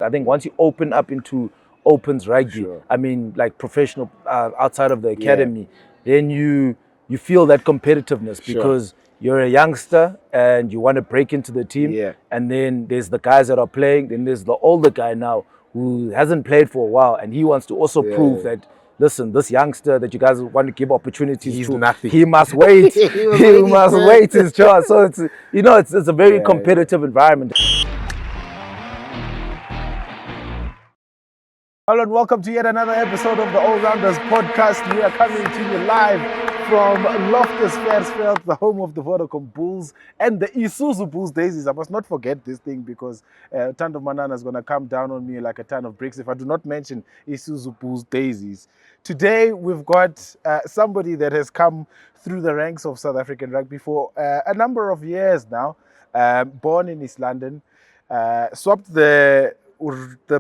I think once you open up into opens rugby, Sure. I mean, like professional outside of the academy, then you feel that competitiveness because you're a youngster and you want to break into the team. Yeah. And then there's the guys that are playing. Then there's the older guy now who hasn't played for a while, and he wants to also prove that. Listen, this youngster that you guys want to give opportunities He's to, nothing. he must wait. he must wait his chance. So it's it's a very competitive environment. Hello and welcome to yet another episode of the All Rounders podcast. We are coming to you live from Loftus Versfeld, the home of the Vodacom Bulls and the Isuzu Bulls Daisies. I must not forget this thing because Tando Manana is going to come down on me like a ton of bricks if I do not mention Isuzu Bulls Daisies. Today we've got somebody that has come through the ranks of South African rugby for a number of years now, born in East London, swapped the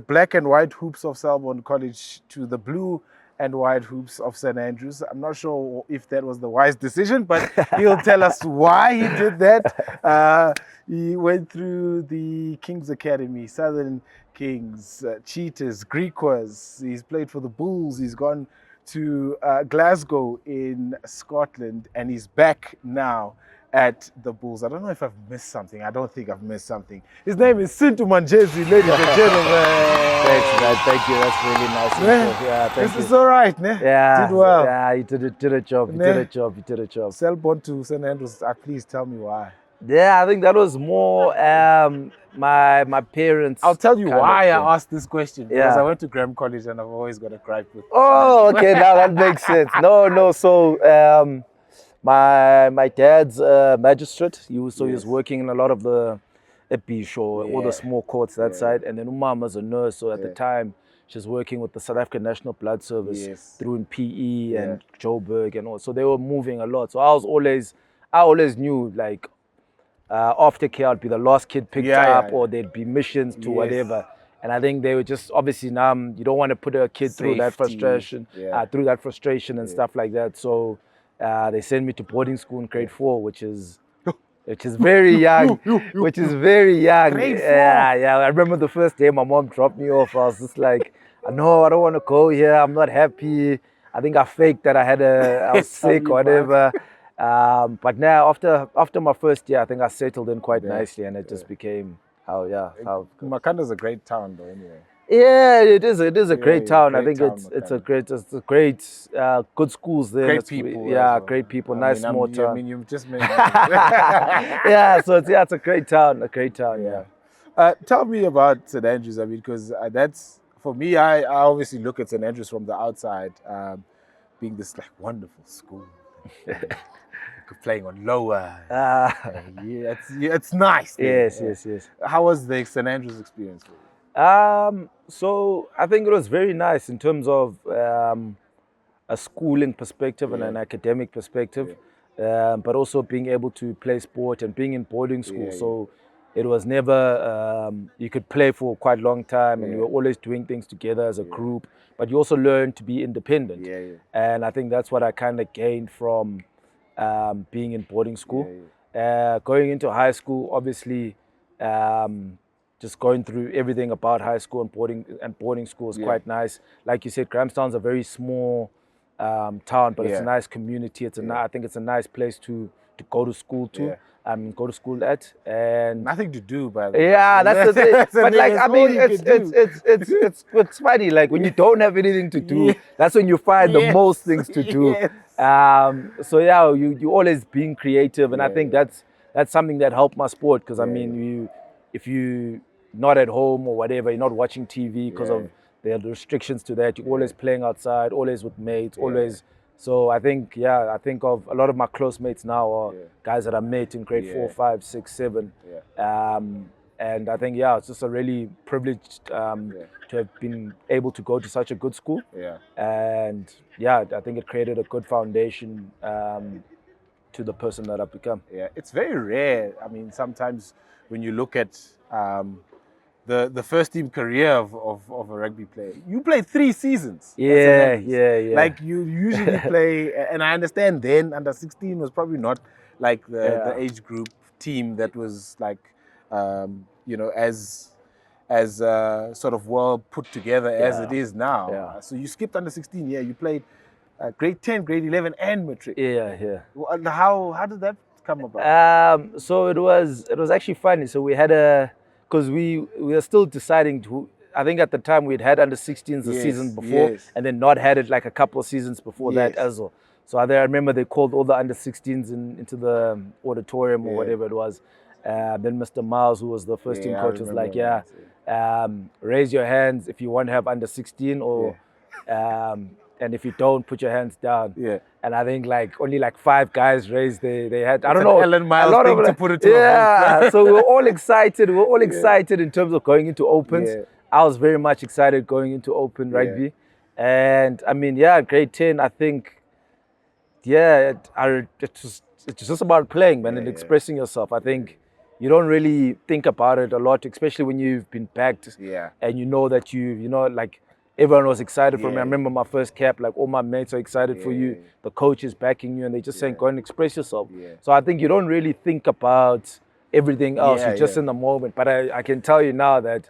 black and white hoops of Selborne College to the blue and white hoops of St. Andrews. I'm not sure if that was the wise decision, but he'll tell us why he did that. He went through the Kings Academy, Southern Kings, Cheetahs, Griquas. He's played for the Bulls. He's gone to Glasgow in Scotland, and he's back now at the Bulls. I don't know if I've missed something. I don't think I've missed something. His name is Sintu Manjezi, ladies and gentlemen. Thanks, man. Thank you. That's really nice. Yeah, thank you. It's all right, ne? Yeah, did well. Yeah, you did a job. You did a job. You did a job. Selborne to St. Andrews. Please tell me why. Yeah, I think that was more my parents. I'll tell you why I asked this question. Because I went to Graham College and I've always got a gripe with. Oh, okay. Now that makes sense. No. So my dad's a magistrate. He was working in a lot of the Epish or all the small courts that side. And then Umama's a nurse. So at the time, she's working with the South African National Blood Service through in PE and Joburg and all. So they were moving a lot. So I always knew like aftercare I'd be the last kid picked up or there'd be missions to whatever. And I think they were just obviously now you don't want to put a kid through that frustration, and stuff like that. So they sent me to boarding school in grade 4, which is very young. Which is very young. Grade 4. Yeah. I remember the first day my mom dropped me off. I was just like, no, I don't want to go here. I'm not happy. I think I faked that I was sick or whatever. But now after my first year, I think I settled in quite nicely, and it just became Makanda's a great town, though. Anyway. Yeah, it is. It is a great town. I think it's a great good schools there. Great people. Great people. Nice small town. I mean, you've just mentioned. Yeah, so it's a great town. A great town. Yeah. Tell me about St. Andrews. I mean, because that's for me. I obviously look at St. Andrews from the outside, being this like wonderful school. Playing on lower. It's nice. Yes. How was the St. Andrews experience for you? So I think it was very nice in terms of a schooling perspective and an academic perspective, but also being able to play sport and being in boarding school. So it was never, you could play for quite a long time and you were always doing things together as a group, but you also learned to be independent. And I think that's what I kind of gained from being in boarding school. Going into high school, obviously, just going through everything about high school and boarding school is quite nice. Like you said, Grahamstown's a very small town, but it's a nice community. I think it's a nice place to go to school to. Go to school at, and nothing to do, by the way. Yeah, that's the thing. But like, I mean, it's funny. Like when you don't have anything to do, that's when you find the most things to do. So yeah, you always being creative, and I think that's something that helped my sport because I mean, if you not at home or whatever, you're not watching TV because of the restrictions to that. You're always playing outside, always with mates, always. So I think of a lot of my close mates now are guys that I met in grade 4, 5, 6, 7. And I think, it's just a really privileged to have been able to go to such a good school. And I think it created a good foundation to the person that I've become. It's very rare. I mean, sometimes when you look at the first team career of a rugby player, you played 3 seasons. Yeah. Like you usually play, and I understand then under 16 was probably not like the age group team that was like, as as sort of well put together as it is now. Yeah. So you skipped under 16. Yeah, you played grade 10, grade 11, and matric. Yeah. And how did that come about? So it was actually funny. So we had because we were still deciding to. I think at the time we'd had under 16s the season before, and then not had it like a couple of seasons before that as well. So I remember they called all the under 16s into the auditorium or whatever it was. Then Mr. Miles, who was the first team coach, was like, raise your hands if you want to have under 16 or. And if you don't, put your hands down. Yeah. And I think like only like 5 guys raised they had. I don't know. Ellen Miles thing to put it to. Yeah. So we were all excited. We were all excited in terms of going into opens. Yeah. I was very much excited going into open rugby. And I mean, grade 10, I think, it's just about playing, man, and expressing yourself. I think you don't really think about it a lot, especially when you've been backed and you know that like everyone was excited for me. I remember my first cap, like all my mates are excited for you. The coach is backing you and they're just saying, go and express yourself. So I think you don't really think about everything else. You're just in the moment. But I can tell you now that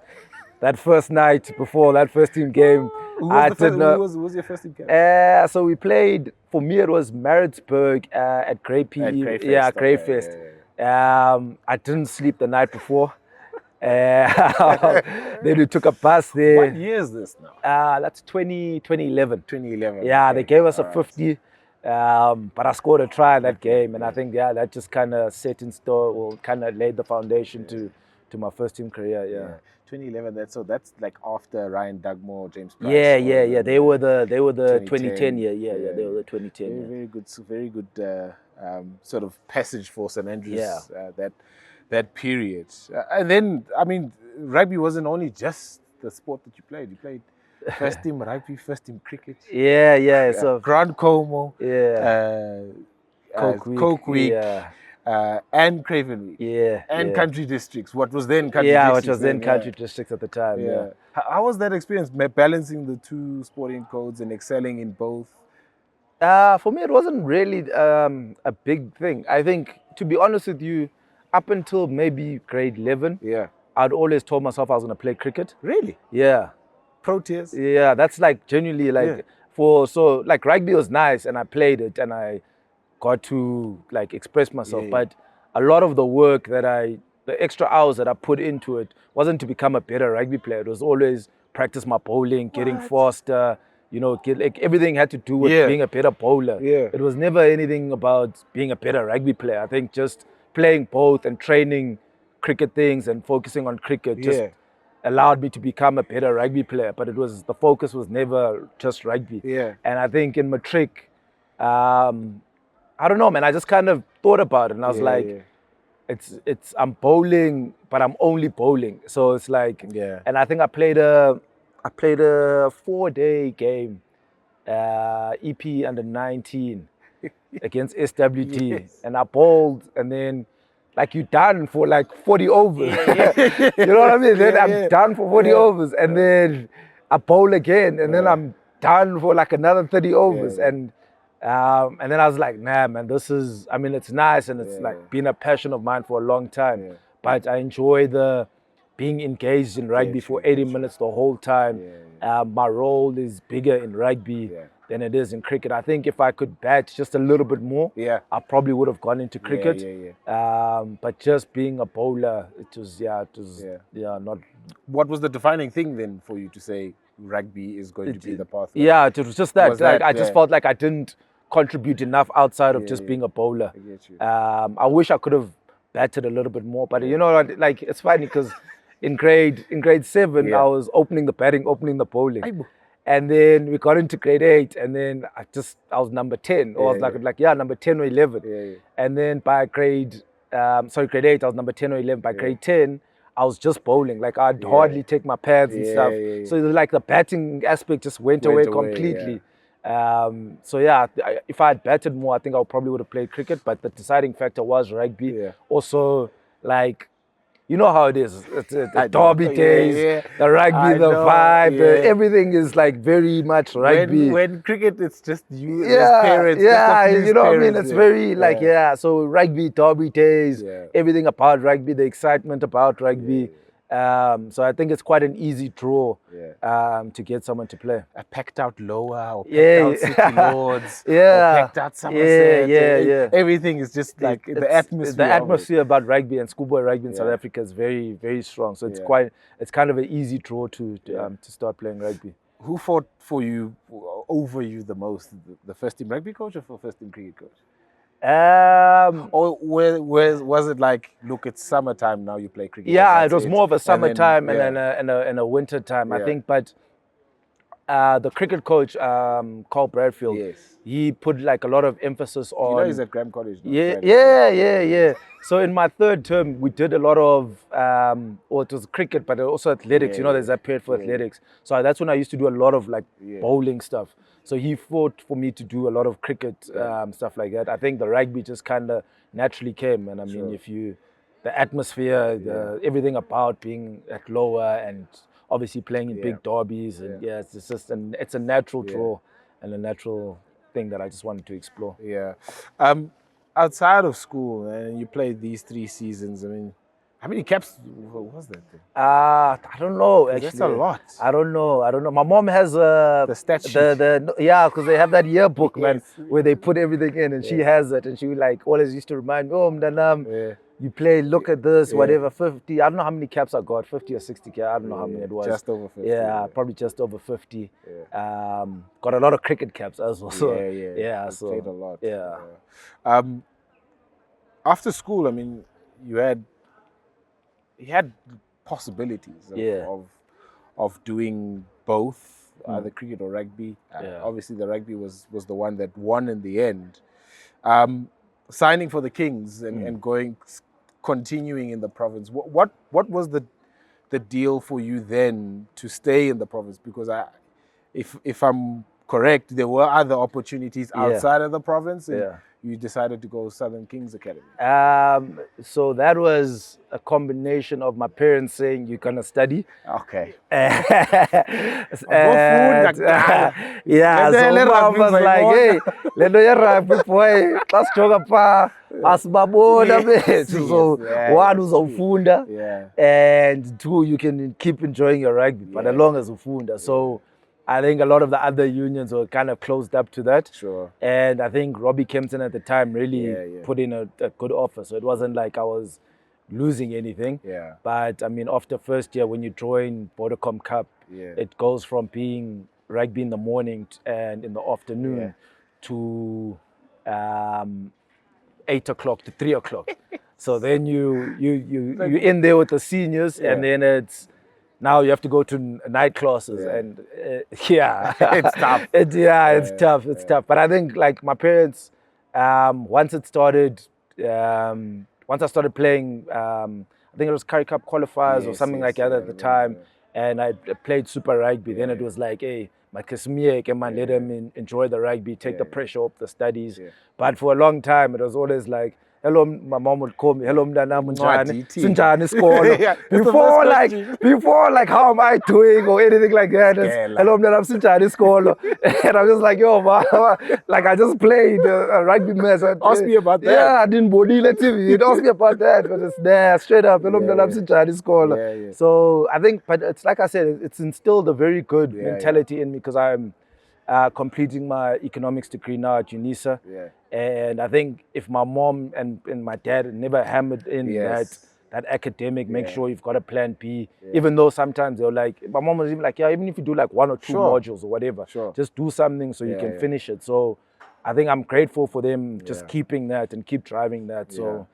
first night before that first team game, who was your first team cap? So we played, for me it was Maritzburg at Grey PE. Greyfest. I didn't sleep the night before. Then we took a bus there. What year is this now? That's 2011. 2011. Yeah, they gave us a 50. But I scored a try in that game, and I think that just kind of set in store, or kind of laid the foundation to my first team career. 2011. That's like after Ryan Dugmore, James Price. Yeah. They were the 2010 year. Yeah, they were the 2010. Very good sort of passage for St Andrews. That period. And then, I mean, rugby wasn't only just the sport that you played. You played first team rugby, first team cricket. Yeah. So Grand Como. Coke Week. And Craven Week. And country districts. What was then country districts. Which was then country districts at the time. How was that experience, balancing the two sporting codes and excelling in both? For me, it wasn't really a big thing. I think, to be honest with you, up until maybe grade 11, I'd always told myself I was going to play cricket. Really? Yeah. Proteas? Yeah, that's like genuinely like so like rugby was nice and I played it and I got to like express myself. But a lot of the work the extra hours that I put into it wasn't to become a better rugby player. It was always practice my bowling, getting faster, everything had to do with being a better bowler. It was never anything about being a better rugby player. I think just playing both and training cricket things and focusing on cricket just allowed me to become a better rugby player. But the focus was never just rugby. And I think in matric, I don't know, man. I just kind of thought about it and I was like, it's I'm bowling, but I'm only bowling. So it's like, and I think I played a 4-day game, EP under 19. Against SWT, and I bowled, and then like you're done for like 40 overs. You know what I mean? Then I'm done for 40 overs, and then I bowl again, and then I'm done for like another 30 overs, and then I was like, nah, man, it's nice, and it's like been a passion of mine for a long time, but I enjoy being engaged in rugby for 80 minutes the whole time. My role is bigger in rugby than it is in cricket. I think if I could bat just a little bit more, I probably would have gone into cricket. But just being a bowler, it was not. What was the defining thing then for you to say rugby is going to be the path? It was just that. I just felt like I didn't contribute enough outside of just being a bowler. I get you. I wish I could have batted a little bit more, but like it's funny because in grade 7, I was opening the batting, opening the bowling. And then we got into grade 8, and then I was number 10, or I was like number 10 or 11. And then by grade 8, I was number 10 or 11. By grade 10, I was just bowling. Like I'd hardly take my pads and stuff. So it was like the batting aspect just went away completely. If I had batted more, I think I probably would have played cricket. But the deciding factor was rugby. Also, like, you know how it is. It's the derby days, the rugby, the vibe, everything is like very much rugby. When cricket, it's just you as parents. You know what I mean? It's very so rugby, derby days, everything about rugby, the excitement about rugby. So I think it's quite an easy draw to get someone to play. A packed out Lower or packed out City Lords or packed out Somerset. Everything is just like the atmosphere. The atmosphere about rugby and schoolboy rugby in South Africa is very, very strong. So it's kind of an easy draw to start playing rugby. Who fought for you, over you the most? The first team rugby coach or first team cricket coach? Or was it like, look, it's summertime now, you play cricket? Yeah, it was more of a summertime and a winter time, I think. But the cricket coach, Carl Bradfield, he put like a lot of emphasis on. You know, he's at Graham College now. Yeah. So in my third term, we did a lot of, it was cricket, but also athletics. You know, there's that period for athletics. So that's when I used to do a lot of like bowling stuff. So he fought for me to do a lot of cricket stuff like that. I think the rugby just kind of naturally came. And I mean, the atmosphere, everything about being at Lower and obviously playing in big derbies. And it's just it's a natural draw and a natural thing that I just wanted to explore. Yeah. Outside of school, and you played these 3 seasons, I mean, how many caps was that thing? I don't know. Actually, that's a lot. I don't know. My mom has the stat sheet. Because they have that yearbook, man, where they put everything in, and she has it, and she like always used to remind me, Mdanam, you play. Look at this, whatever. 50. I don't know how many caps I got. 50 or 60 caps. I don't know how many it was. Just over 50. Yeah, probably just over 50. Got a lot of cricket caps as well. So, so played a lot. Yeah. After school, I mean, you had possibilities of doing both, either cricket or rugby. Obviously, the rugby was the one that won in the end. Signing for the Kings and continuing in the province. What was the deal for you then to stay in the province? Because if I'm correct, there were other opportunities outside of the province. And you decided to go Southern Kings Academy. So that was a combination of my parents saying you're gonna study. Okay. So mom was like, hey, lento ya rugby boy, let's joga pa asibabona bethu. So one uzawufunda and 2 you can keep enjoying your rugby, but as long as ufunda. So I think a lot of the other unions were kind of closed up to that. Sure. And I think Robbie Kempton at the time really put in a good offer. So it wasn't like I was losing anything. Yeah. But I mean, after first year, when you join Vodacom Cup, it goes from being rugby in the morning and in the afternoon to 8 o'clock to 3 o'clock. So then you're in there with the seniors, and then it's, now you have to go to night classes, and it's tough. It's tough. It's tough. But I think like my parents, once I started playing, I think it was Currie Cup qualifiers or something like that at the time, and I played Super Rugby. Then it was like, hey, my Kismiye, let them enjoy the rugby, take the pressure off the studies. But for a long time, it was always like, hello, my mom would call me, hello, Mdanam, Sinjani Skolo. Before like, how am I doing or anything like that. Hello, Mdanam, Sinjani Skolo. And I'm just like, yo, mama, like I just played a rugby match. Ask me about that. Yeah, I didn't body let TV. You'd ask me about that, but it's there, straight up, hello, Mdanam, Sinjani Skolo. So I think, but it's like I said, it's instilled a very good mentality in me, because I'm completing my economics degree now at UNISA. And I think if my mom and my dad had never hammered in that academic, make sure you've got a plan B, even though sometimes they're like, my mom was even like, even if you do like 1 or 2 modules or whatever, just do something so you can finish it. So I think I'm grateful for them just keeping that and keep driving that. So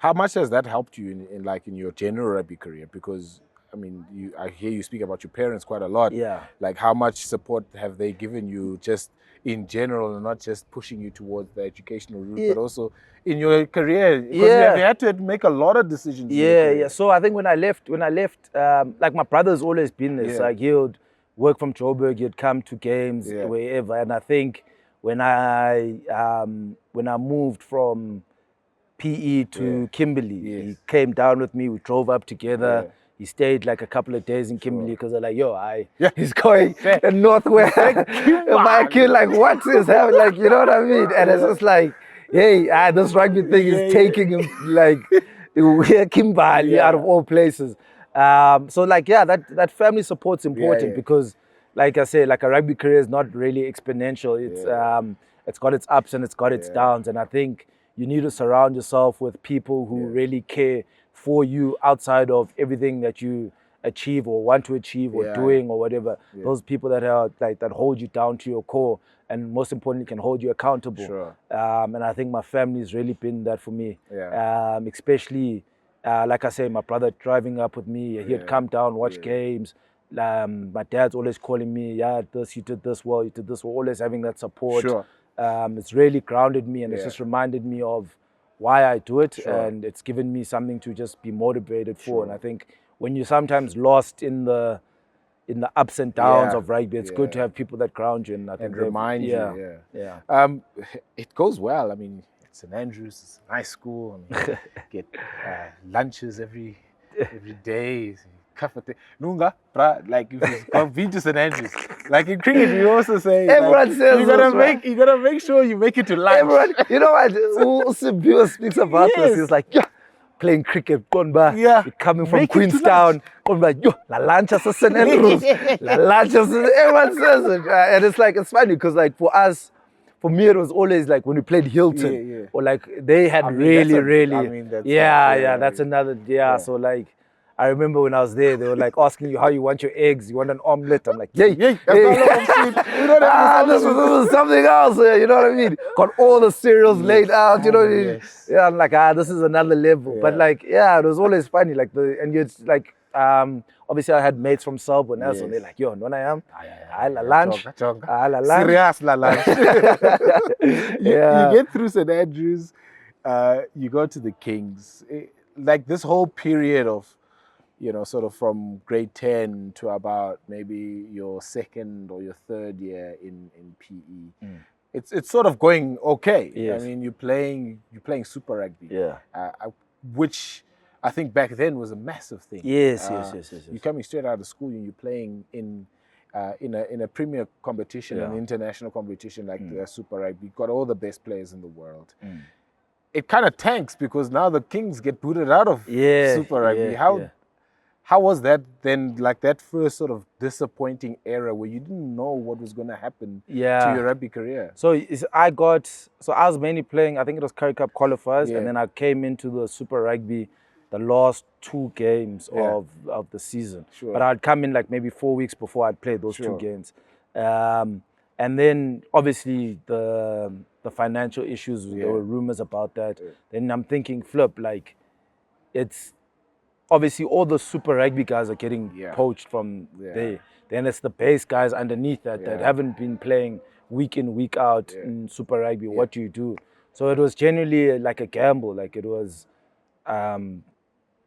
How much has that helped you in your general rugby career? Because I mean, I hear you speak about your parents quite a lot. Like, how much support have they given you just in general, and not just pushing you towards the educational route, but also in your career? Because you had to make a lot of decisions. So I think when I left, like my brother's always been this. Like he would work from Joburg, he'd come to games wherever. And I think when I moved from PE to Kimberley, he came down with me. We drove up together. He stayed like a couple of days in Kimberley because they're like, yo, he's going northwest. My kid, like, what is happening? Like, you know what I mean? And it's just like, hey, this rugby thing is taking him like Kimberley out of all places. So like, yeah, that family support's important because, like I say, like a rugby career is not really exponential. It's got its ups and it's got its downs, and I think you need to surround yourself with people who really care for you outside of everything that you achieve or want to achieve or doing or whatever. Those people that are like that hold you down to your core, and most importantly can hold you accountable. And I think my family's really been that for me. Especially like I say, my brother driving up with me, he'd come down, watch games. My dad's always calling me, you did this well, you did this well, always having that support. It's really grounded me, and it's just reminded me of why I do it, and it's given me something to just be motivated for. And I think when you're sometimes lost in the ups and downs of rugby, it's good to have people that ground you and I think remind you. It goes well. I mean, St. Andrews is a nice school. I mean, get lunches every day. Nunga, like if you've been to St. Andrews, like in cricket, we also say everyone says you gotta make sure you make it to lunch. Everyone, you know what? Usibio speaks about this. He's like, playing cricket, you're coming from Queenstown, la lunch as St. Andrews, la lunch as everyone says it, and it's like it's funny because like for us. For me, it was always like when we played Hilton, or like they had that's another. So like, I remember when I was there, they were like asking you how you want your eggs. You want an omelette? I'm like, this is something else. You know what I mean? Got all the cereals laid out. You know what I mean? Yeah, I'm like, this is another level. But like, it was always funny. Like you'd obviously I had mates from Selborne also, and they're like, yo, when I am, la lunch. Serious la lunch. You get through St. Andrews, you go to the Kings. Like this whole period of, sort of from grade 10 to about maybe your second or your third year in PE. It's sort of going okay. I mean, you're playing Super Rugby. Which I think back then was a massive thing. Yes. You're coming straight out of school and you're playing in a premier competition, an international competition like the Super Rugby. You've got all the best players in the world. It kind of tanks because now the Kings get booted out of Super Rugby. How was that then, like that first sort of disappointing era where you didn't know what was going to happen to your rugby career? So I was mainly playing, I think it was Currie Cup qualifiers, and then I came into the Super Rugby the last 2 games of the season. But I'd come in like maybe 4 weeks before I'd played those 2 games. And then obviously the financial issues, there were rumors about that. Then I'm thinking, flip, like it's obviously all the Super Rugby guys are getting poached from there. Then it's the base guys underneath that haven't been playing week in, week out in Super Rugby. What do you do? So it was generally like a gamble. Like it was,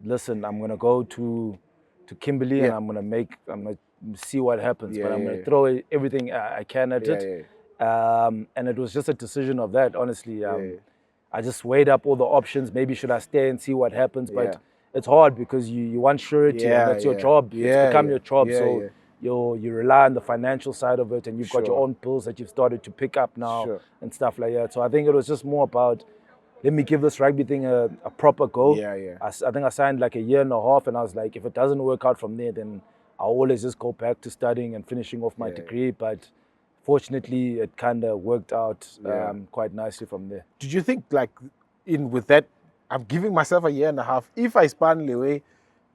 listen, I'm gonna go to Kimberley and I'm gonna see what happens, but I'm gonna throw everything I can at it. And it was just a decision of that, honestly. I just weighed up all the options. Maybe should I stay and see what happens? But it's hard because you want surety, and that's your job. It's become your job. So you rely on the financial side of it, and you've got your own bills that you've started to pick up now and stuff like that. So I think it was just more about, let me give this rugby thing a proper go. I think I signed like a year and a half, and I was like, if it doesn't work out from there, then I'll always just go back to studying and finishing off my degree. But fortunately, it kind of worked out quite nicely from there. Did you think like with that, I'm giving myself a year and a half. If I span away,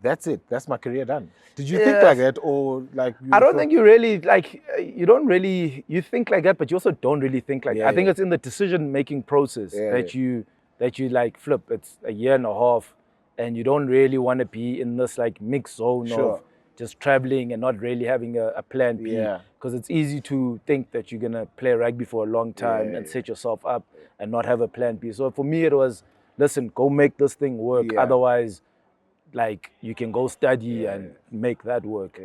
that's it. That's my career done. Did you think like that, or like? I don't think you really like. You don't really. You think like that, but you also don't really think like that. I think it's in the decision-making process that you like flip. It's a year and a half, and you don't really want to be in this like mixed zone of just traveling and not really having a plan B. Because it's easy to think that you're gonna play rugby for a long time and set yourself up and not have a plan B. So for me, it was, listen, go make this thing work. Otherwise, like, you can go study and make that work.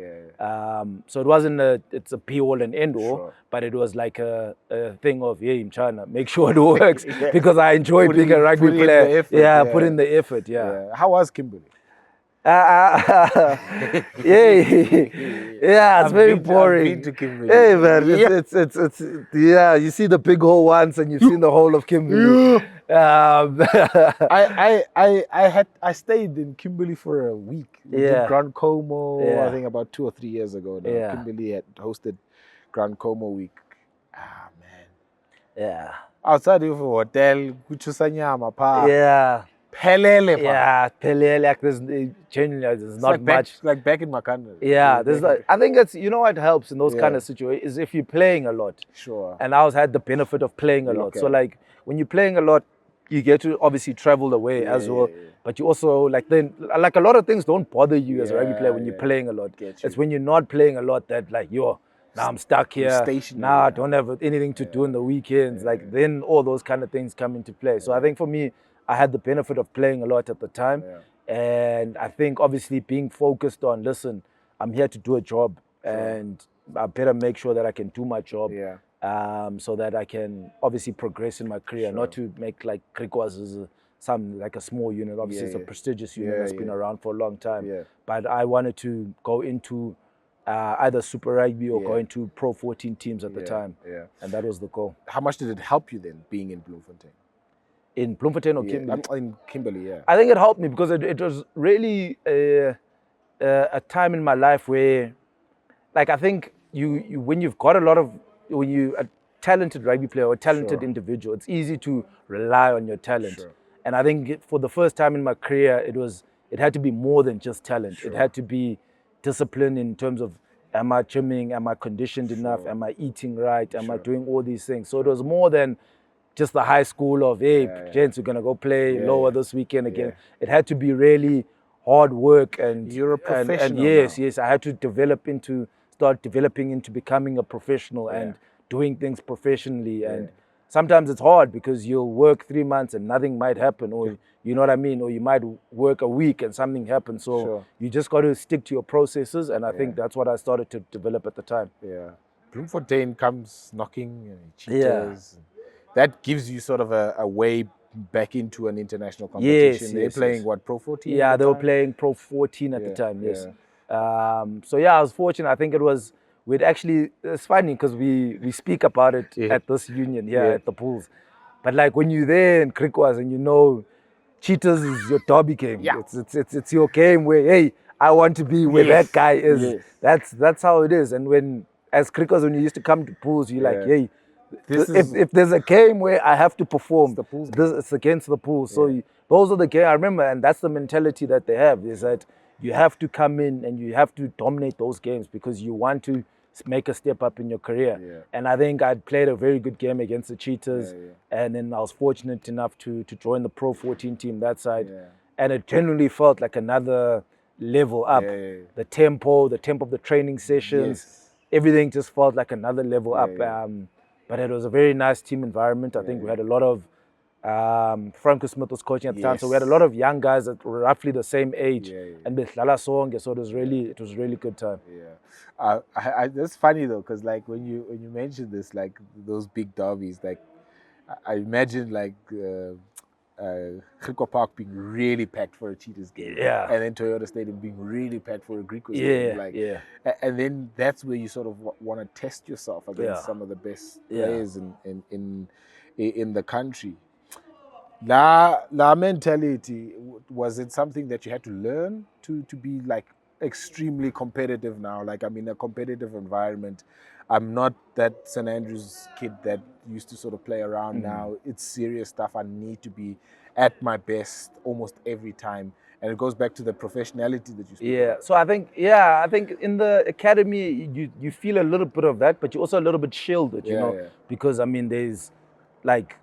So it wasn't it's a be all and end all, but it was like a thing of, in China, make sure it works because I enjoy being a rugby player. Put in the effort. How was Kimberley? It's very boring. I've been to Kimberley. Hey man, it's you see the big hole once and you've seen the whole of Kimberley. I stayed in Kimberley for a week. We did Grand Como, I think about 2 or 3 years ago now. Yeah. Kimberley had hosted Grand Como week. Ah man. Yeah. Outside of a hotel, kuchusanyama pa. Yeah. Pelele pa. Yeah, pelele, like genuinely there's not like much. Like back in Makanda. Yeah, there's like, I think it's, you know what helps in those kind of situations is if you're playing a lot. Sure. And I had the benefit of playing a lot. So like when you're playing a lot, you get to obviously travel away as well. But you also like then like a lot of things don't bother you as a rugby player when you're playing a lot. It's when you're not playing a lot that like now I'm stuck here. Now I don't have anything to do in the weekends. Like then all those kind of things come into play. So I think for me, I had the benefit of playing a lot at the time. And I think obviously being focused on, listen, I'm here to do a job and I better make sure that I can do my job. So that I can obviously progress in my career, not to make like Krikwas as like a small unit. Obviously, it's a prestigious unit that's been around for a long time. But I wanted to go into either Super Rugby or go into Pro 14 teams at the time. And that was the goal. How much did it help you then, being in Bloemfontein? In Bloemfontein or Kimberley? In Kimberley, I think it helped me because it was really a time in my life where, like, I think you when you've got when you're a talented rugby player or a talented individual, it's easy to rely on your talent. And I think for the first time in my career, it had to be more than just talent. It had to be discipline in terms of, am I gymming? Am I conditioned enough? Am I eating right? Am I doing all these things? So it was more than just the high school of, hey, gents, we're going to go play lower this weekend again. It had to be really hard work. And you're a professional and yes, I had to start developing into becoming a professional and doing things professionally. And sometimes it's hard because you'll work 3 months and nothing might happen, or you know what I mean, or you might work a week and something happens. So you just got to stick to your processes, and I think that's what I started to develop at the time. Bloemfontein comes knocking, cheaters. That gives you sort of a way back into an international competition. They're playing what, Pro 14? Yeah, they were playing Pro 14 at the time, yes. So I was fortunate. I think it's funny because we speak about it at this union here at the Bulls. But like when you're there in Krikwas and you know Cheetahs is your derby game. It's your game where, hey, I want to be where that guy is. That's how it is. And as Krikwas, when you used to come to Bulls, you're like, hey, if there's a game where I have to perform, it's against the Bulls. So those are the games I remember, and that's the mentality that they have, is that you have to come in and you have to dominate those games because you want to make a step up in your career. And I think I'd played a very good game against the Cheetahs, and then I was fortunate enough to join the Pro 14 team that side. And it generally felt like another level up. The tempo of the training sessions, everything just felt like another level up. But it was a very nice team environment. I think we had a lot of Franco Smith was coaching at the time, so we had a lot of young guys that were roughly the same age, and so it was really good time. That's funny though, because like when you mentioned this, like those big derbies, like I imagine like Griquas Park being really packed for a Cheetahs game, and then Toyota Stadium being really packed for a Griquas game, and then that's where you sort of want to test yourself against some of the best players in the country. La mentality, was it something that you had to learn to be like extremely competitive now? Like I'm in a competitive environment. I'm not that St. Andrews kid that used to sort of play around now. It's serious stuff. I need to be at my best almost every time. And it goes back to the professionality that you speak about. So I think in the academy you feel a little bit of that, but you're also a little bit shielded, you know, because I mean there's like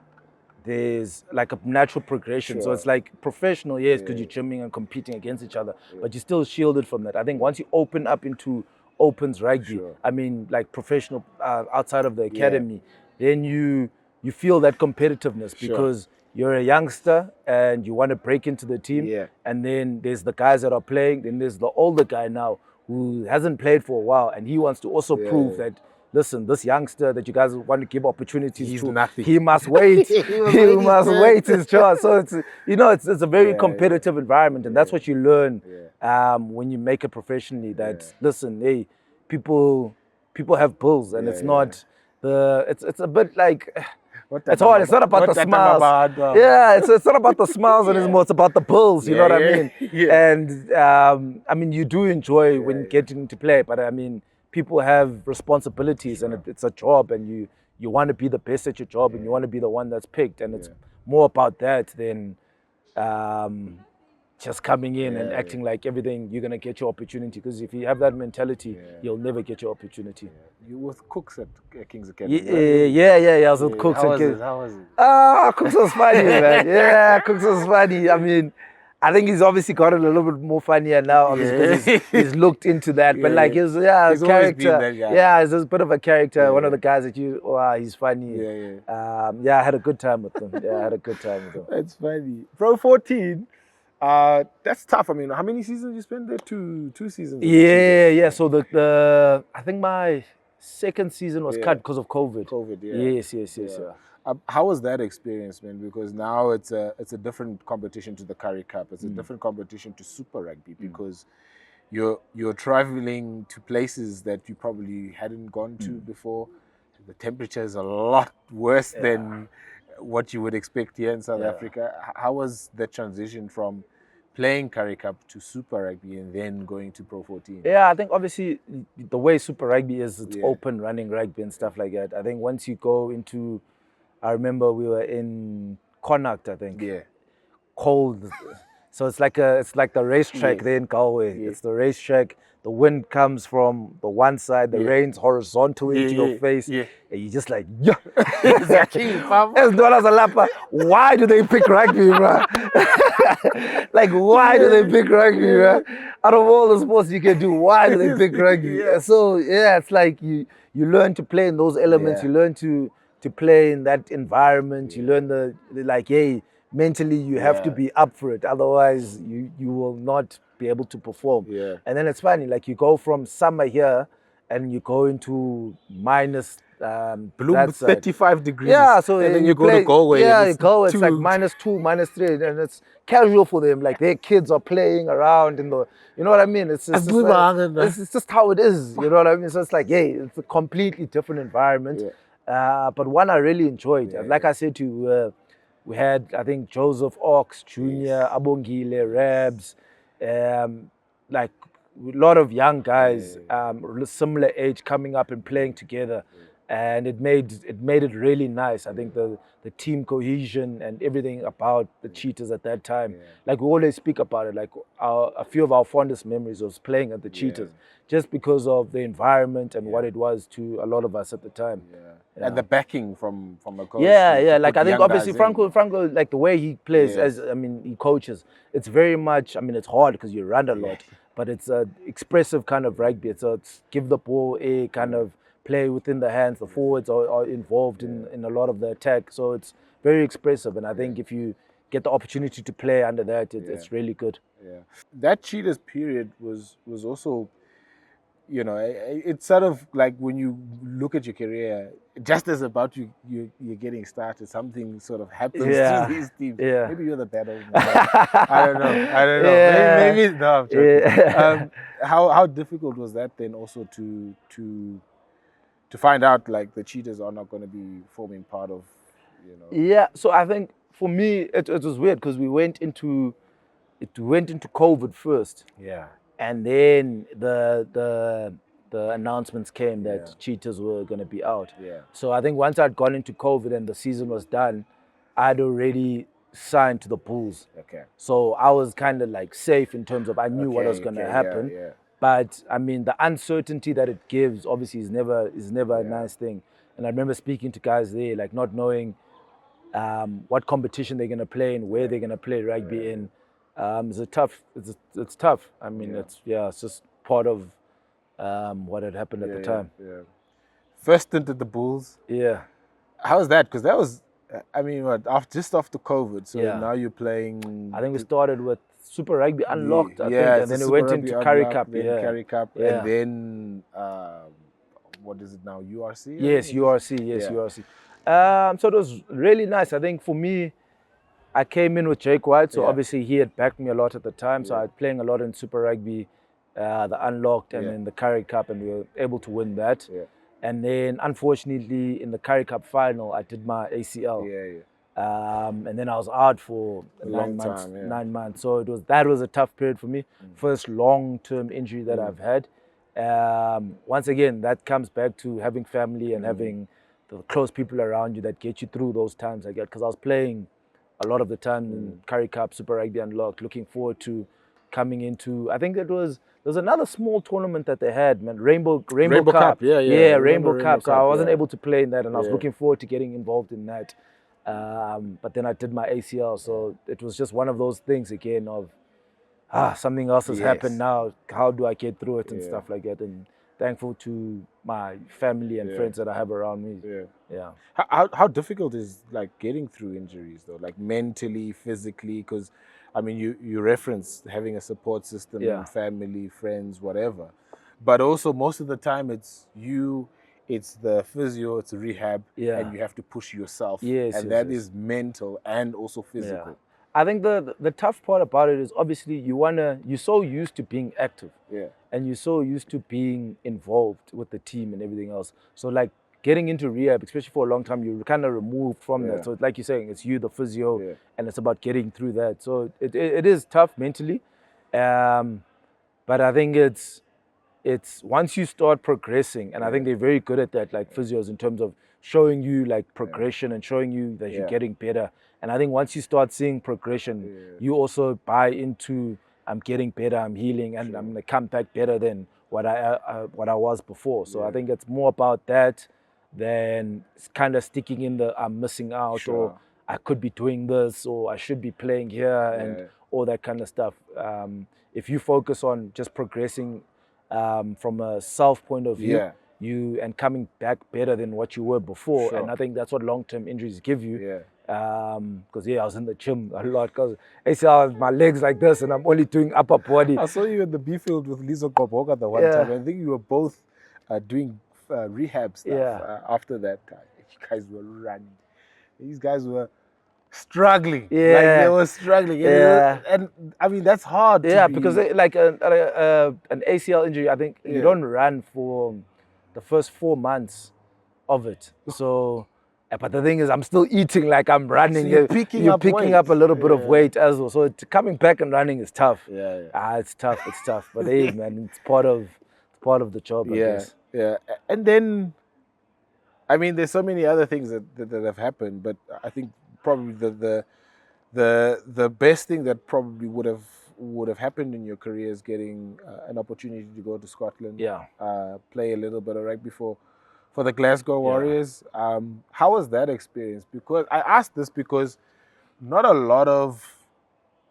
a natural progression. So it's like professional, because you're gymming and competing against each other, but you're still shielded from that. I think once you open up into opens rugby, I mean like professional outside of the academy, then you feel that competitiveness because you're a youngster and you want to break into the team, and then there's the guys that are playing, then there's the older guy now who hasn't played for a while, and he wants to also prove that, listen, this youngster that you guys want to give opportunities to, nothing. He must wait. he must wait his chance. So it's a very competitive environment, and that's what you learn when you make it professionally. That listen, hey, people have bills, and it's not it's a bit like It's hard. It's not about the smiles. Yeah, it's not about the smiles anymore. It's about the Bulls. You know what I mean? Yeah. And I mean, you do enjoy when getting to play, but I mean, people have responsibilities, and it's a job, and you want to be the best at your job, and you want to be the one that's picked, and it's more about that than just coming in and acting like everything you're gonna get your opportunity. Because if you have that mentality, you'll never get your opportunity. You were with Cooks at King's Academy. Yeah. I was with Cooks at King's. How was it? Cooks was funny, man. Yeah, Cooks was funny. I mean, I think he's obviously got it a little bit more funnier now, obviously, because he's looked into that. But like, he's character. Yeah, he's a bit of a character. One of the guys that he's funny. I had a good time with him. That's funny. Pro 14. That's tough. I mean, how many seasons you spent there? Two seasons. Yeah. So the I think my second season was cut because of COVID. Yes. How was that experience, man? Because now it's a different competition to the Currie Cup. It's a different competition to Super Rugby because you're traveling to places that you probably hadn't gone to before. The temperature is a lot worse than what you would expect here in South Africa. How was the transition from playing Currie Cup to Super Rugby and then going to Pro 14? Yeah, I think obviously the way Super Rugby is, it's open running rugby and stuff like that. I think once you go into, I remember we were in Connacht, I think. Yeah. Cold. So it's like the racetrack there in Galway. It's the racetrack. The wind comes from the one side, the rain's horizontal into your face, and you're just like, why do they pick rugby, bro? Like, why do they pick rugby, bro? Out of all the sports you can do, why do they pick rugby? So it's like you learn to play in those elements. You learn to play in that environment. You learn mentally you have to be up for it. Otherwise, you will not be able to perform. And then it's funny, like you go from summer here and you go into minus 35 degrees. Yeah, so and then you go to Galway. Yeah, you go. It's like -2, -3, and it's casual for them. Like their kids are playing around in the, you know what I mean? It's just how it is. You know what I mean? So it's like, it's a completely different environment. But one I really enjoyed. Like I said to you, we had, I think, Joseph Ox, Junior, Abongile, Rabs, like a lot of young guys, similar age, coming up and playing together. And it made it really nice. I think the team cohesion and everything about the Cheetahs at that time. Like we always speak about it. Like a few of our fondest memories was playing at the Cheetahs, just because of the environment and what it was to a lot of us at the time. And the backing from a coach. Like I think obviously Franco, like the way he plays, he coaches. It's very much. I mean, it's hard because you run a lot, but it's an expressive kind of rugby. It's give the ball a kind of play within the hands. The forwards are involved in a lot of the attack, so it's very expressive. And I think if you get the opportunity to play under that, it's really good. That Cheetahs period was also, you know, it's sort of like when you look at your career, just as about you're getting started, something sort of happens to these teams. Maybe you're the better one. I don't know. Maybe no. I'm joking. How difficult was that then also to find out like the Cheetahs are not going to be forming part of, you know? Yeah, so I think for me it was weird because we went into COVID first. And then the announcements came that Cheetahs were going to be out. So I think once I'd gone into COVID and the season was done, I'd already signed to the Bulls. So I was kind of like safe in terms of I knew what was going to happen. But I mean, the uncertainty that it gives obviously is never a nice thing. And I remember speaking to guys there, like not knowing what competition they're going to play in, where they're going to play rugby in. It's tough. I mean, it's just part of what had happened at the time. First stint at the Bulls. How was that? Because that was, I mean, just after COVID. So now you're playing. I think we started with Super Rugby Unlocked, I think, and then we went into Currie Cup. Currie Cup, and then what is it now? URC? Yes, URC. URC. So it was really nice. I think for me, I came in with Jake White, so obviously he had backed me a lot at the time. So I was playing a lot in Super Rugby, the Unlocked, and then the Currie Cup, and we were able to win that. And then, unfortunately, in the Currie Cup final, I did my ACL. And then I was out for A 9 long months. time, yeah. 9 months. So that was a tough period for me. First long-term injury that I've had. Once again, that comes back to having family and having the close people around you that get you through those times. Because I was playing a lot of the time in Currie Cup, Super Rugby Unlocked. Looking forward to coming into. I think there was another small tournament that they had, man. Rainbow Cup. Yeah. Rainbow Cup. So I wasn't able to play in that, and I was Yeah. looking forward to getting involved in that. But then I did my ACL, so it was just one of those things again of something else has happened now. How do I get through it and stuff like that? And thankful to my family and friends that I have around me. Yeah. How difficult is like getting through injuries though, like mentally, physically? Because I mean, you reference having a support system, family, friends, whatever, but also most of the time it's you. It's the physio, it's rehab, and you have to push yourself. That is mental and also physical. I think the tough part about it is obviously you're so used to being active. And you're so used to being involved with the team and everything else. So like getting into rehab, especially for a long time, you're kind of removed from that. So like you're saying, it's you, the physio, and it's about getting through that. So it is tough mentally. But I think it's once you start progressing, and I think they're very good at that, like physios, in terms of showing you like progression and showing you that you're getting better. And I think once you start seeing progression, you also buy into I'm getting better, I'm healing, and I'm gonna come back better than what I was before. So I think it's more about that than kind of sticking in the I'm missing out or I could be doing this or I should be playing here and all that kind of stuff. If you focus on just progressing from a self point of view, and coming back better than what you were before, and I think that's what long-term injuries give you. Because I was in the gym a lot because ACL, my legs like this, and I'm only doing upper body. I saw you in the B field with Lizo Koboka the one time. I think you were both doing rehab stuff after that time. You guys were running. These guys were struggling. Like they were struggling. And I mean, that's hard. Because like an ACL injury, I think you don't run for the first 4 months of it. So, but the thing is, I'm still eating like I'm running. So you're picking up a little bit of weight as well. So coming back and running is tough. It's tough. It's tough. But hey, man, it's part of the job. I guess. And then, I mean, there's so many other things that have happened, but I think probably the best thing that probably would have happened in your career is getting an opportunity to go to Scotland, play a little bit of rugby for the Glasgow Warriors. How was that experience? Because I asked this because not a lot of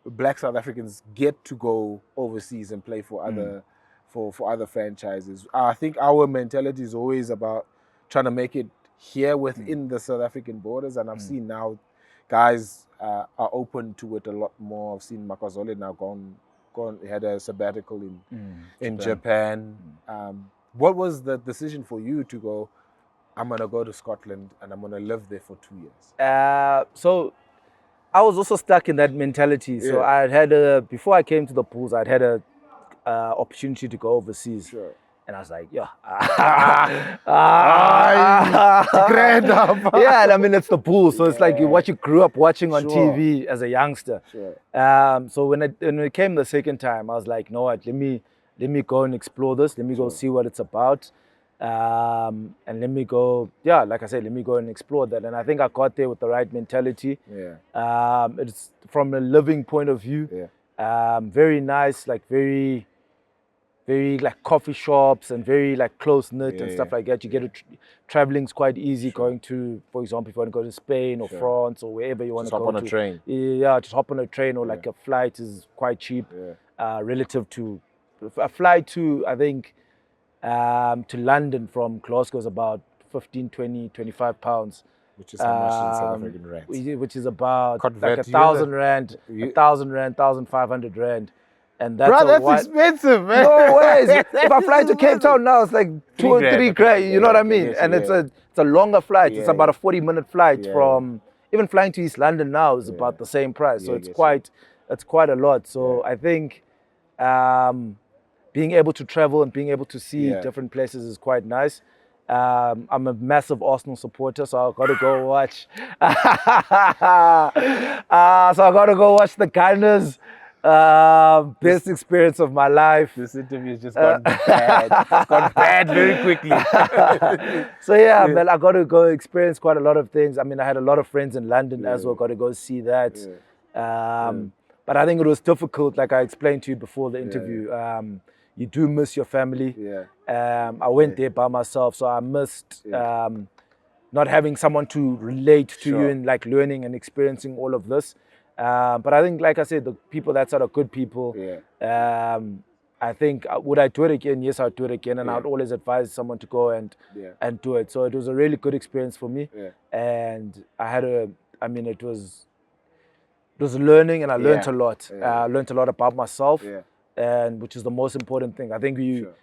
Black South Africans get to go overseas and play for other for other franchises. I think our mentality is always about trying to make it here within the South African borders, and I've seen now guys are open to it a lot more. I've seen Makazole now gone had a sabbatical in Japan. What was the decision for you to go, I'm going to go to Scotland and I'm going to live there for 2 years? So I was also stuck in that mentality. So I had before I came to the Bulls, I'd had a opportunity to go overseas. And I was like, and I mean, it's the Bulls. So it's like what you grew up watching on TV as a youngster. So when it came the second time, I was like, no, let me go and explore this. Let me go see what it's about. And let me go, like I said, let me go and explore that. And I think I got there with the right mentality. It's from a living point of view. Very nice, like very like coffee shops and very like close knit and stuff like that. You get traveling's quite easy going to, for example, if you want to go to Spain or France or wherever you want to go. Just hop on a train. Just hop on a train or like a flight is quite cheap relative to a flight to, I think, to London from Glasgow is about 15, 20, 25 pounds. Which is how much in South African rand? Which is about like 1,000 rand, 1,000 rand, 1,500 rand. And that's expensive, man. No ways. If I fly to Cape Town now, it's like 2 or 3 grand. You know what I mean? And it's a longer flight. It's about a 40-minute flight from even flying to East London now is about the same price. So it's quite a lot. So I think being able to travel and being able to see different places is quite nice. I'm a massive Arsenal supporter, so I got to go watch. So I got to go watch the Gunners. Best experience of my life. This interview has just gone bad. It's gone bad very quickly. So yeah, man, I got to go experience quite a lot of things. I mean, I had a lot of friends in London as well. Got to go see that. But I think it was difficult, like I explained to you before the interview. You do miss your family. I went there by myself, so I missed not having someone to relate to you in like learning and experiencing all of this. But I think, like I said, the people that side are good people. I think, would I do it again? Yes, I'd do it again. And I'd always advise someone to go and do it. So it was a really good experience for me. And it was learning, and I learned a lot. I learned a lot about myself, and which is the most important thing. I think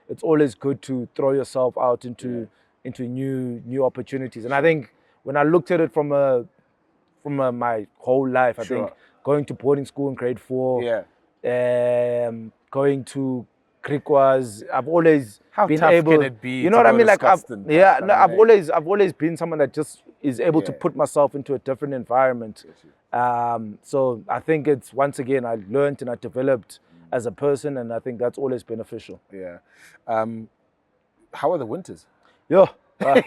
it's always good to throw yourself out into new opportunities. And I think when I looked at it from my whole life, I think going to boarding school in grade 4, going to Krikwas, I've always been able. Can it be? You know what I mean? Like I've always been someone that just is able to put myself into a different environment. So I think it's, once again, I learned and I developed as a person, and I think that's always beneficial. How are the winters? How are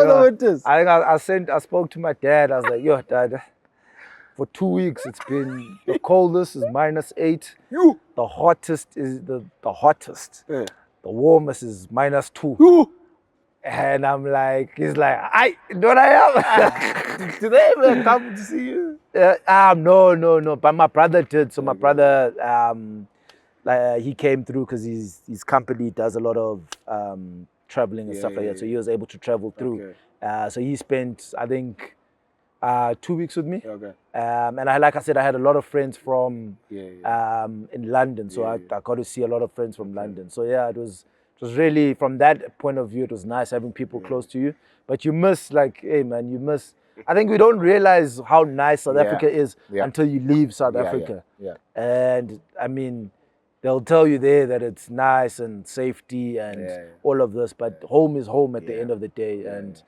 the winters? I spoke to my dad. I was like, Dad, for 2 weeks it's been, the coldest is -8. The hottest is the hottest. The warmest is -2. And I'm like, he's like, don't I am? Do they ever come to see you? No. But my brother did. So my brother, he came through because his company does a lot of traveling and stuff like that. So he was able to travel through. So he spent, I think, 2 weeks with me. And like I said, I had a lot of friends from in London. So I got to see a lot of friends from London. So yeah, it was really, from that point of view, it was nice having people close to you. But you miss, like, hey man, you miss. I think we don't realize how nice South Africa is until you leave South Africa. And I mean, they'll tell you there that it's nice and safety and all of this, but home is home at the end of the day. And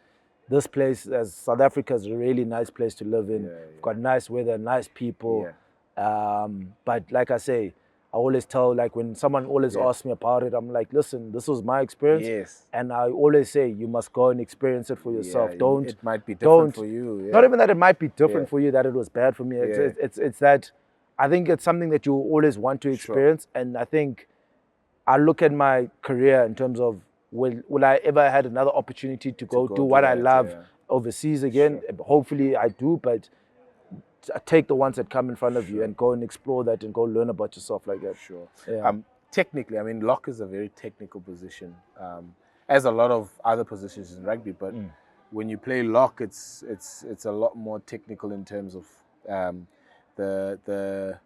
this place, as South Africa, is a really nice place to live in. We've got nice weather, nice people. But like I say, I always tell, like when someone always asks me about it, I'm like, listen, this was my experience. And I always say, you must go and experience it for yourself. It might be different for you. Not even that it might be different for you, that it was bad for me. It's that I think it's something that you always want to experience. And I think I look at my career in terms of, will I ever had another opportunity to go do what I love overseas again? Hopefully I do, but take the ones that come in front of you and go and explore that and go learn about yourself like that. Technically, I mean, lock is a very technical position, as a lot of other positions in rugby. But when you play lock, it's a lot more technical in terms of the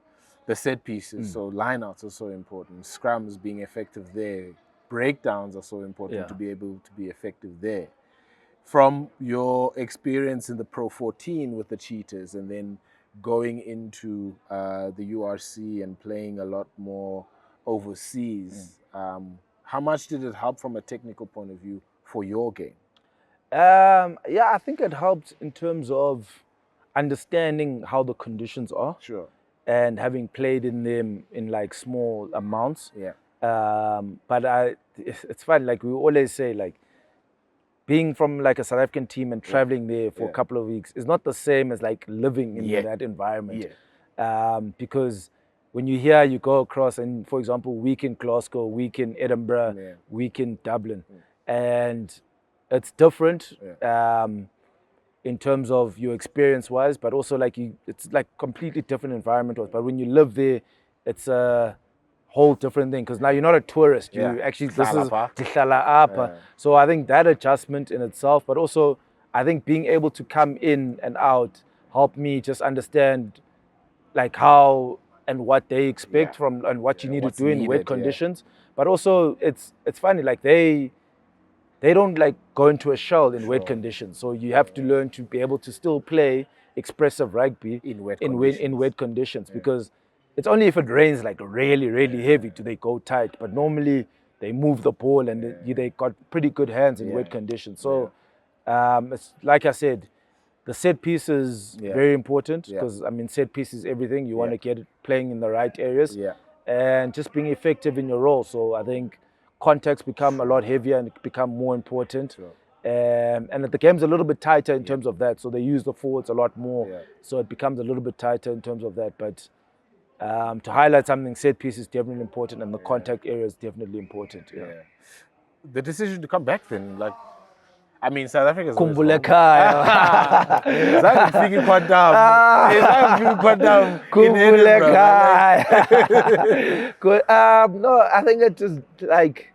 set pieces. So lineouts are so important. Scrums being effective there. Breakdowns are so important to be able to be effective there. From your experience in the Pro 14 with the Cheetahs, and then going into the URC and playing a lot more overseas, how much did it help from a technical point of view for your game? I think it helped in terms of understanding how the conditions are. And having played in them in like small amounts. But it's fun, like we always say, like, being from like a South African team and traveling there for a couple of weeks is not the same as like living in that environment. Because when you hear, you go across and, for example, week in Glasgow, week in Edinburgh, week in Dublin, and it's different in terms of your experience wise, but also like it's like completely different environment. But when you live there, it's a whole different thing, because now you're not a tourist. You actually, this is Tihlala Apa. So I think that adjustment in itself, but also I think being able to come in and out helped me just understand like how and what they expect from and what you need to do in wet conditions. But also it's funny, like they don't like go into a shell in wet conditions. So you have to learn to be able to still play expressive rugby in wet conditions, because it's only if it rains like really, really heavy do they go tight. But normally they move the ball, and they got pretty good hands in wet conditions. So, it's like I said, the set piece is very important because I mean, set piece is everything. You want to get it playing in the right areas, and just being effective in your role. So I think contacts become a lot heavier and become more important. And the game's a little bit tighter in terms of that. So they use the forwards a lot more. So it becomes a little bit tighter in terms of that. But to highlight something, set piece is definitely important, and the contact area is definitely important. The decision to come back then, like, I mean, South Africa's Khumbula ekhaya. Zange ngifike eQuantum. Zange ngifike eQuantum. Khumbula ekhaya. No, I think it's just like,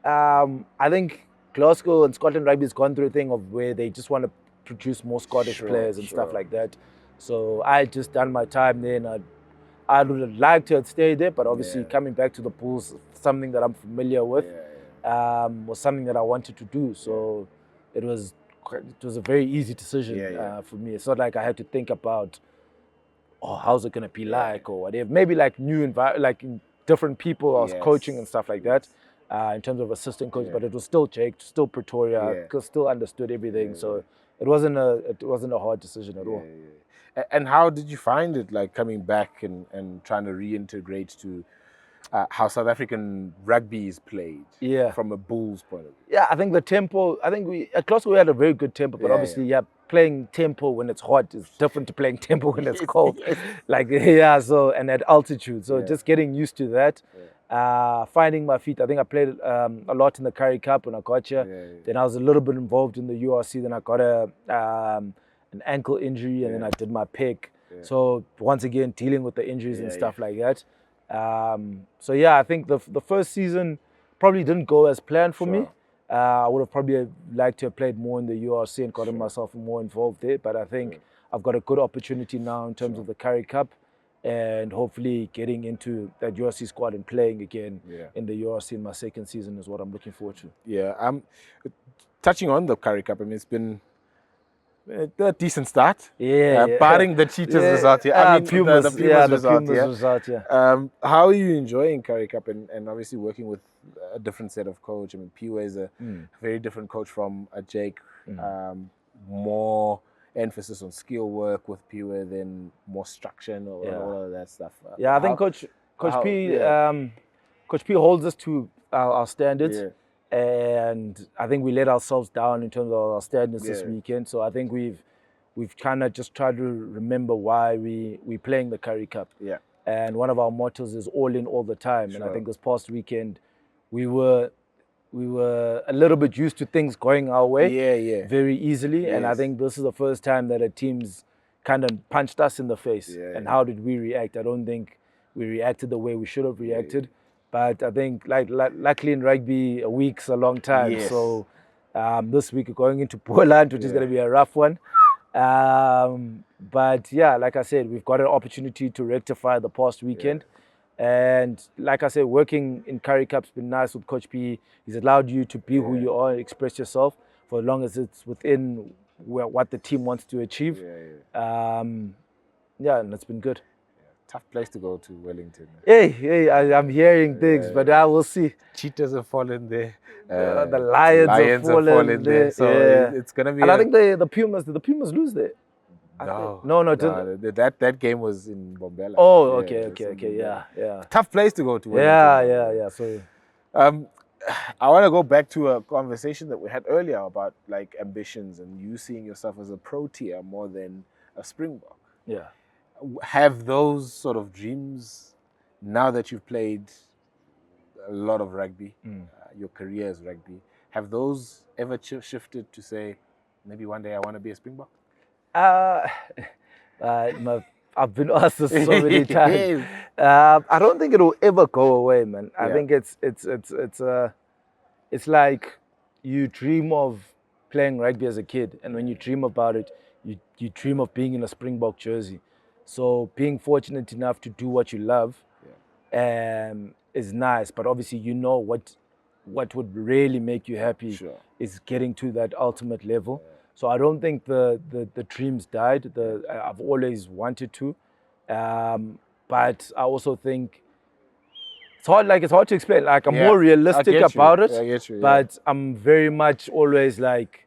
I think Glasgow and Scotland Rugby has gone through a thing of where they just want to produce more Scottish players and stuff like that. So I just done my time there, and I would have liked to have stayed there, but obviously coming back to the Bulls, something that I'm familiar with, was something that I wanted to do. So it was a very easy decision for me. It's not like I had to think about, oh, how's it gonna be like or whatever. Maybe like like different people I was coaching and stuff like that, in terms of assistant coach. But it was still Jake, still Pretoria, still understood everything. So it wasn't a hard decision at all. And how did you find it, like coming back and trying to reintegrate to how South African rugby is played from a Bulls point of view? Yeah, I think the tempo, at Glasgow we had a very good tempo, but obviously, playing tempo when it's hot is different to playing tempo when it's cold. So, and at altitude. So just getting used to that, finding my feet. I think I played a lot in the Currie Cup when I got here. Then I was a little bit involved in the URC. Then I got an ankle injury, and then I did my pick. So once again, dealing with the injuries and stuff like that. So I think the first season probably didn't go as planned for me. I would have probably liked to have played more in the URC and gotten myself more involved there. But I think I've got a good opportunity now in terms of the Currie Cup, and hopefully getting into that URC squad and playing again in the URC in my second season is what I'm looking forward to. Yeah, touching on the Currie Cup, I mean, it's been a decent start. Barring the Cheetahs result here. I mean, Pumas, the Pumas result here. How are you enjoying Currie Cup and obviously working with a different set of coach? I mean, Piwe is a very different coach from Jake. More emphasis on skill work with Piwe than more structure and all of that stuff. I think Coach P holds us to our standards. And I think we let ourselves down in terms of our standards this weekend. So I think we've kind of just tried to remember why we're playing the Currie Cup. And one of our mottos is all in all the time. And I think this past weekend we were a little bit used to things going our way very easily. And I think this is the first time that a team's kind of punched us in the face. And how did we react? I don't think we reacted the way we should have reacted. But I think, luckily in rugby, a week's a long time. So this week we're going into Poland, which is going to be a rough one. But like I said, we've got an opportunity to rectify the past weekend. And like I said, working in Currie Cup's been nice with Coach P. He's allowed you to be who you are, express yourself, for as long as it's within what the team wants to achieve. And it's been good. Tough place to go to, Wellington. I'm hearing things, but I will see. Cheetahs have fallen there. The Lions have fallen there. So it's going to be... And I think the Pumas lose there. No, that game was in Bombela. Oh, okay. Tough place to go to, Wellington. Yeah. So, I want to go back to a conversation that we had earlier about like ambitions and you seeing yourself as a Protea more than a Springbok. Have those sort of dreams, now that you've played a lot of rugby, your career is rugby, have those ever shifted to say, maybe one day I want to be a Springbok? I've been asked this so many times. I don't think it will ever go away, man. I think it's like you dream of playing rugby as a kid, and when you dream about it, you dream of being in a Springbok jersey. So being fortunate enough to do what you love is nice, but obviously what would really make you happy is getting to that ultimate level. So I don't think the dreams died. I've always wanted to, but I also think it's hard to explain. Like I'm more realistic about it. I get you, but I'm very much always like,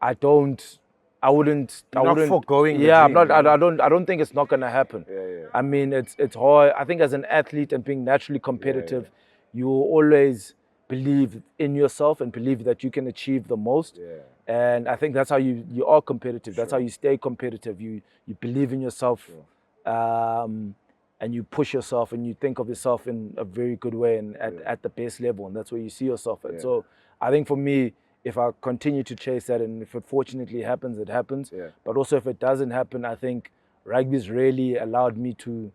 I wouldn't. You're not foregoing the Yeah, dream, I'm not. I don't think it's not gonna happen. Yeah. I mean, it's hard. I think as an athlete and being naturally competitive, you always believe in yourself and believe that you can achieve the most. And I think that's how you are competitive. That's how you stay competitive. You believe in yourself. And you push yourself and you think of yourself in a very good way and at the best level, and that's where you see yourself at. So I think for me, if I continue to chase that, and if it fortunately happens, it happens. But also if it doesn't happen, I think rugby's really allowed me to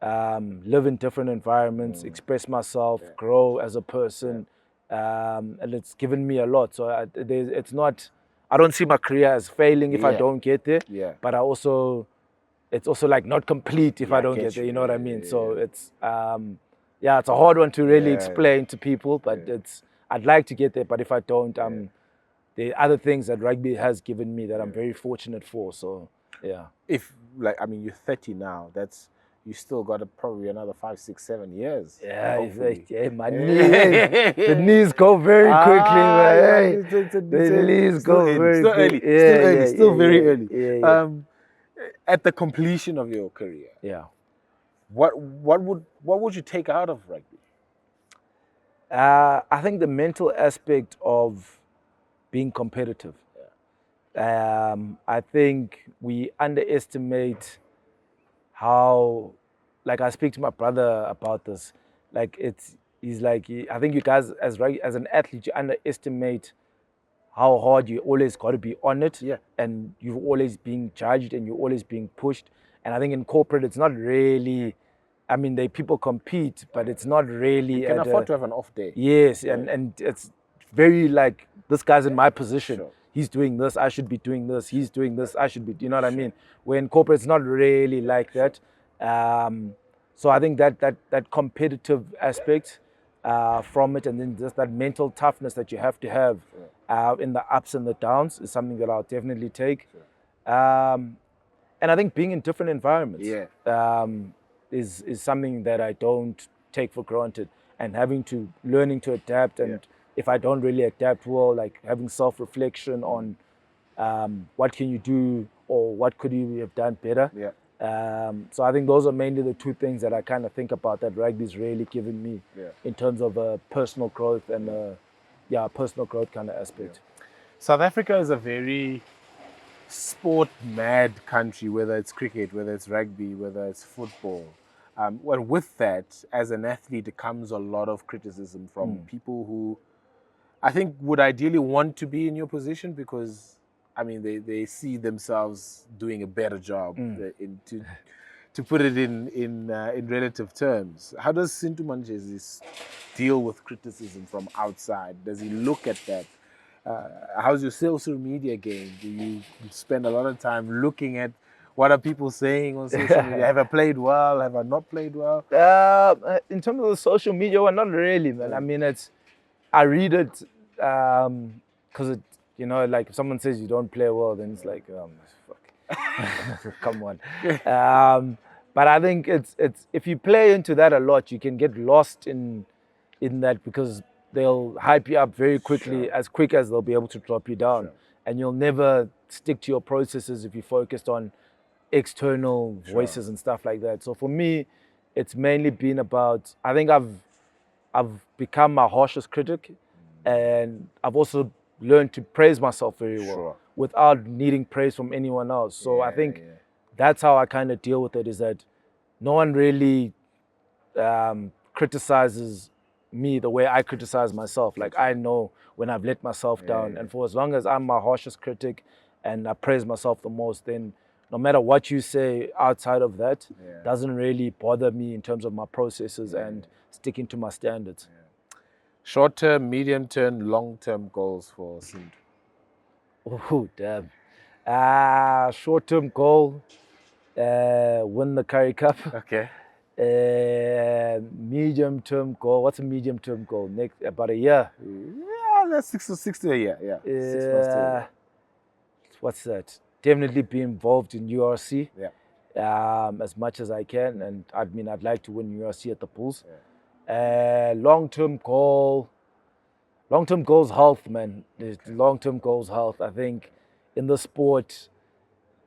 live in different environments, express myself, grow as a person, and it's given me a lot. So I don't see my career as failing if I don't get there, but it's also like not complete if I don't get there, you know what I mean? So it's it's a hard one to really explain to people, but I'd like to get there, but if I don't, there are other things that rugby has given me that I'm very fortunate for. So if you're 30 now, you still got probably another 5, 6, 7 years. My knees, the knees go very quickly, man. The knees go very quickly. Still very early. At the completion of your career, what would you take out of rugby? I think the mental aspect of being competitive. I think we underestimate how, like I speak to my brother about this, like I think you guys as an athlete, you underestimate how hard you always got to be on it, and you're always being judged and you're always being pushed. And I think in corporate, it's not really, I mean, people compete, but it's not really. You can afford to have an off day. Yes, and it's very like, this guy's in my position. He's doing this, I should be doing this. He's doing this, I should be, you know what I mean? Where in corporate, it's not really like that. So I think that competitive aspect from it, and then just that mental toughness that you have to have in the ups and the downs is something that I'll definitely take. And I think being in different environments is something that I don't take for granted, and learning to adapt, and if I don't really adapt well, like having self-reflection on what can you do or what could you have done better. So I think those are mainly the two things that I kind of think about that rugby's really given me in terms of personal growth and personal growth kind of aspect. South Africa is a very sport-mad country, whether it's cricket, whether it's rugby, whether it's football. Well, with that, as an athlete, it comes a lot of criticism from people who I think would ideally want to be in your position because, I mean, they see themselves doing a better job. To put it in relative terms, how does Sintu Manjezi deal with criticism from outside? Does he look at that? How's your social media game? Do you spend a lot of time looking at what are people saying on social media? Have I played well? Have I not played well? In terms of the social media, well, not really, man. I mean, I read it because it, you know, like if someone says you don't play well, then it's like, fuck, come on. But I think it's if you play into that a lot, you can get lost in that because they'll hype you up very quickly, as quick as they'll be able to drop you down, and you'll never stick to your processes if you focused on external voices and stuff like that. So for me, it's mainly been about, I think I've become my harshest critic, and I've also learned to praise myself very well without needing praise from anyone else. So I think that's how I kind of deal with it, is that no one really criticizes me the way I criticize myself. Like I know when I've let myself down, and for as long as I'm my harshest critic and I praise myself the most, then no matter what you say outside of that, doesn't really bother me in terms of my processes and sticking to my standards. Short-term, medium-term, long-term goals for Sintu? Oh, damn. Short-term goal, win the Currie Cup. Okay. Medium-term goal, what's a medium-term goal? Next, about a year? Yeah, that's 6 to a year, 6 months to a year. What's that? Definitely be involved in URC as much as I can, and I'd like to win URC at the Bulls. Long-term goal is health, man. Long-term goals health. I think in the sport,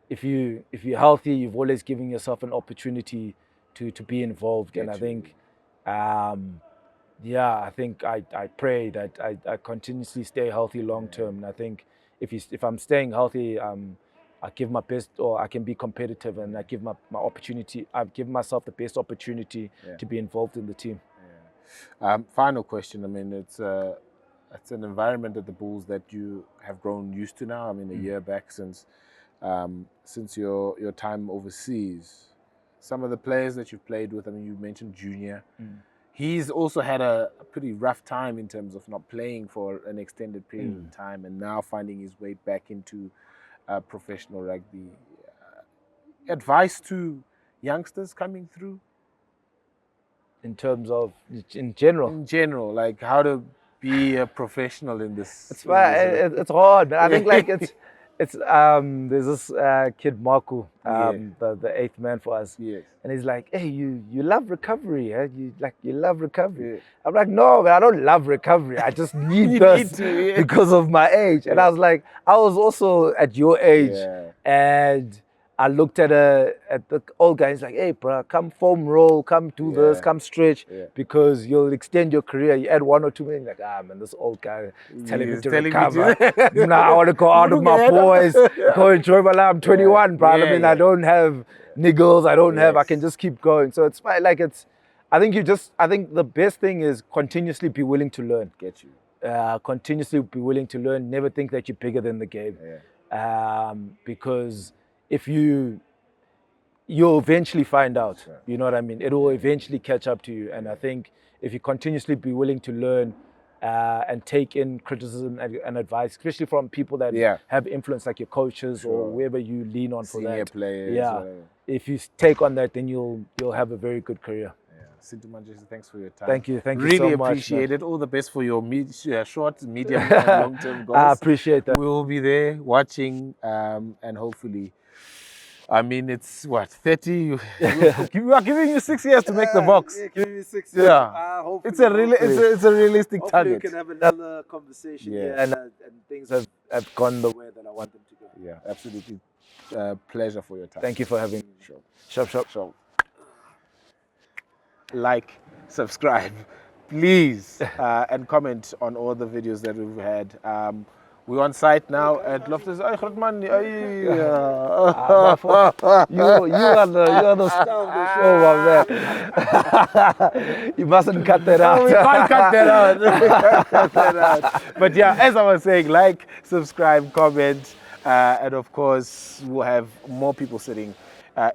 if you're healthy, you've always given yourself an opportunity to be involved. And I think, I pray that I continuously stay healthy long term. And I think if I'm staying healthy, I give my best, or I can be competitive, and I give I give myself the best opportunity to be involved in the team. Final question. I mean, it's an environment at the Bulls that you have grown used to now. I mean, a year back since your time overseas. Some of the players that you've played with, I mean, you mentioned Junior. He's also had a pretty rough time in terms of not playing for an extended period of time, and now finding his way back into professional rugby. Advice to youngsters coming through? In terms of, in general? In general, like how to be a professional in this. It's hard, man. I think like there's this kid Marco, the eighth man for us, and he's like, hey, you love recovery, eh? You love recovery. I'm like, no, man, I don't love recovery. I just need this because of my age. And I was like, I was also at your age, and I looked at the old guy. He's like, hey, bro, come foam roll, come do this, come stretch, because you'll extend your career. You add 1 or 2 minutes, like, man, this old guy is telling me to recover. Now I want to go out with my boys, go enjoy my life. I'm 21, bro. I mean, I don't have niggles. I don't have. I can just keep going. So it's fine. Like I think the best thing is continuously be willing to learn. Get you. Continuously be willing to learn. Never think that you're bigger than the game, because if you'll eventually find out, you know what I mean? It will eventually catch up to you. And I think if you continuously be willing to learn and take in criticism and advice, especially from people that have influence, like your coaches or whoever you lean on for senior that. Players. If you take on that, then you'll have a very good career. Sintu Manjezi, thanks for your time. Thank you really so much. Really appreciate it. All the best for your short, medium, and long-term goals. I appreciate that. We'll be there watching, and hopefully, I mean, it's what, 30? We are giving you 6 years to make the box. Giving me 6 years. It's a realistic target. We can have another conversation here, and things have gone the way that I want them to go. Yeah, absolutely. Pleasure for your time. Thank you for having me. Sure. Like, subscribe, please, and comment on all the videos that we've had. We're on site now at Loftus. You are the star of the show, my man. You mustn't cut that out. We can't cut that out. But yeah, as I was saying, like, subscribe, comment, and of course, we'll have more people sitting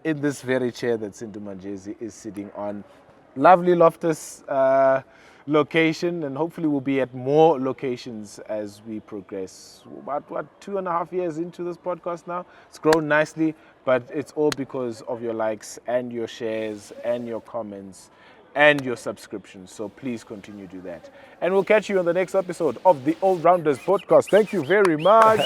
in this very chair that Sintu Manjezi is sitting on. Lovely Loftus location, and hopefully we'll be at more locations as we progress. About 2.5 years into this podcast now. It's grown nicely, but it's all because of your likes and your shares and your comments and your subscriptions. So please continue to do that. And we'll catch you on the next episode of the All Rounders podcast. Thank you very much.